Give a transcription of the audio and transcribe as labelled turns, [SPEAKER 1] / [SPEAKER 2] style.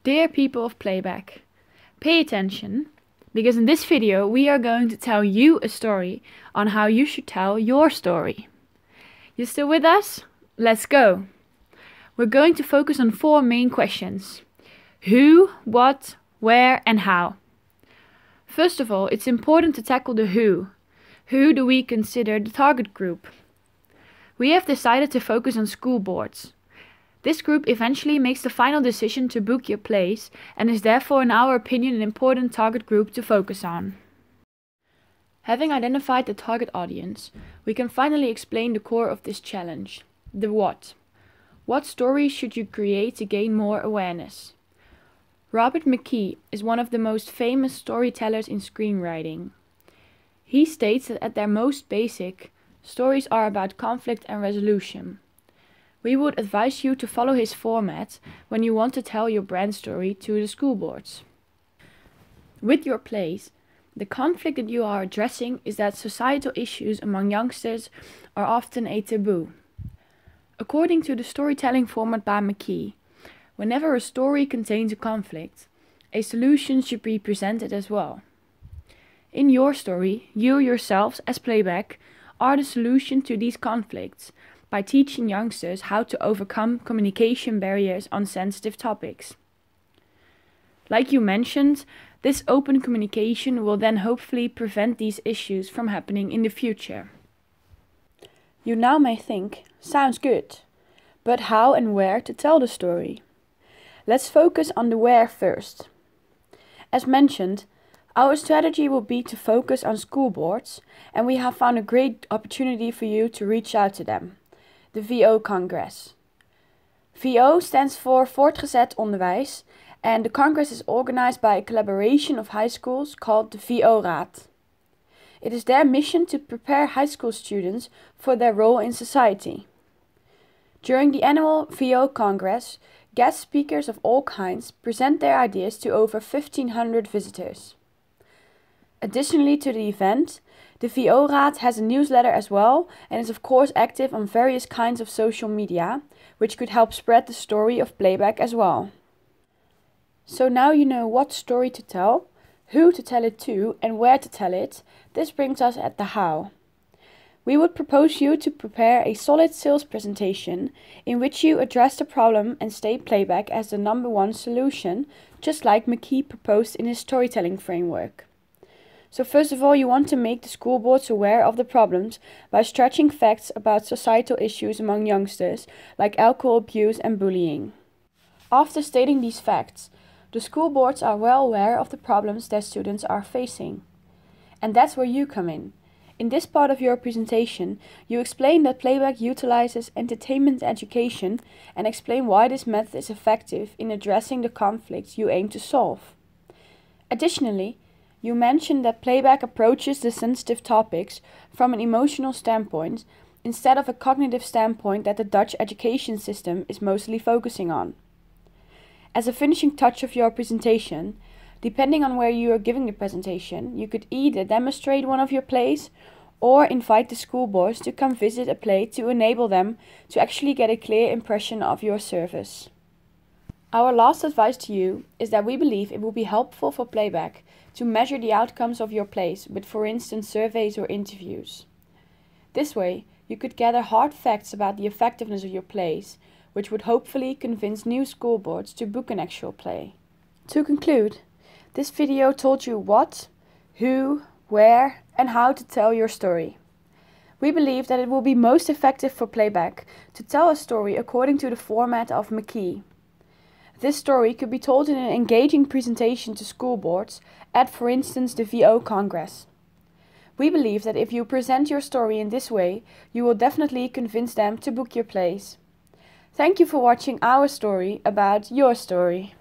[SPEAKER 1] Dear people of Playback, pay attention, because in this video we are going to tell you a story on how you should tell your story. You still with us? Let's go! We're going to focus on 4 main questions. Who, what, where and how. First of all, it's important to tackle the who. Who do we consider the target group? We have decided to focus on school boards. This group eventually makes the final decision to book your place and is therefore in our opinion an important target group to focus on. Having identified the target audience, we can finally explain the core of this challenge, the what. What stories should you create to gain more awareness? Robert McKee is one of the most famous storytellers in screenwriting. He states that at their most basic, stories are about conflict and resolution. We would advise you to follow his format when you want to tell your brand story to the school boards. With your plays, the conflict that you are addressing is that societal issues among youngsters are often a taboo. According to the storytelling format by McKee, whenever a story contains a conflict, a solution should be presented as well. In your story, you yourselves as Playback are the solution to these conflicts by teaching youngsters how to overcome communication barriers on sensitive topics. Like you mentioned, this open communication will then hopefully prevent these issues from happening in the future. You now may think, sounds good, but how and where to tell the story? Let's focus on the where first. As mentioned, our strategy will be to focus on school boards, and we have found a great opportunity for you to reach out to them. The VO Congress. VO stands for Voortgezet Onderwijs, and the Congress is organized by a collaboration of high schools called the VO Raad. It is their mission to prepare high school students for their role in society. During the annual VO Congress, guest speakers of all kinds present their ideas to over 1,500 visitors. Additionally to the event, the VO Raad has a newsletter as well and is of course active on various kinds of social media, which could help spread the story of Playback as well. So now you know what story to tell, who to tell it to and where to tell it. This brings us at the how. We would propose you to prepare a solid sales presentation in which you address the problem and state Playback as the #1 solution, just like McKee proposed in his storytelling framework. So first of all, you want to make the school boards aware of the problems by stretching facts about societal issues among youngsters, like alcohol abuse and bullying. After stating these facts, the school boards are well aware of the problems their students are facing. And that's where you come in. In this part of your presentation, you explain that Playback utilizes entertainment education and explain why this method is effective in addressing the conflicts you aim to solve. Additionally, you mentioned that Playback approaches the sensitive topics from an emotional standpoint instead of a cognitive standpoint that the Dutch education system is mostly focusing on. As a finishing touch of your presentation, depending on where you are giving the presentation, you could either demonstrate one of your plays or invite the school boards to come visit a play to enable them to actually get a clear impression of your service. Our last advice to you is that we believe it will be helpful for Playback to measure the outcomes of your plays with, for instance, surveys or interviews. This way, you could gather hard facts about the effectiveness of your plays, which would hopefully convince new school boards to book an actual play. To conclude, this video told you what, who, where and how to tell your story. We believe that it will be most effective for Playback to tell a story according to the format of McKee. This story could be told in an engaging presentation to school boards at, for instance, the VO Congress. We believe that if you present your story in this way, you will definitely convince them to book your plays. Thank you for watching our story about your story.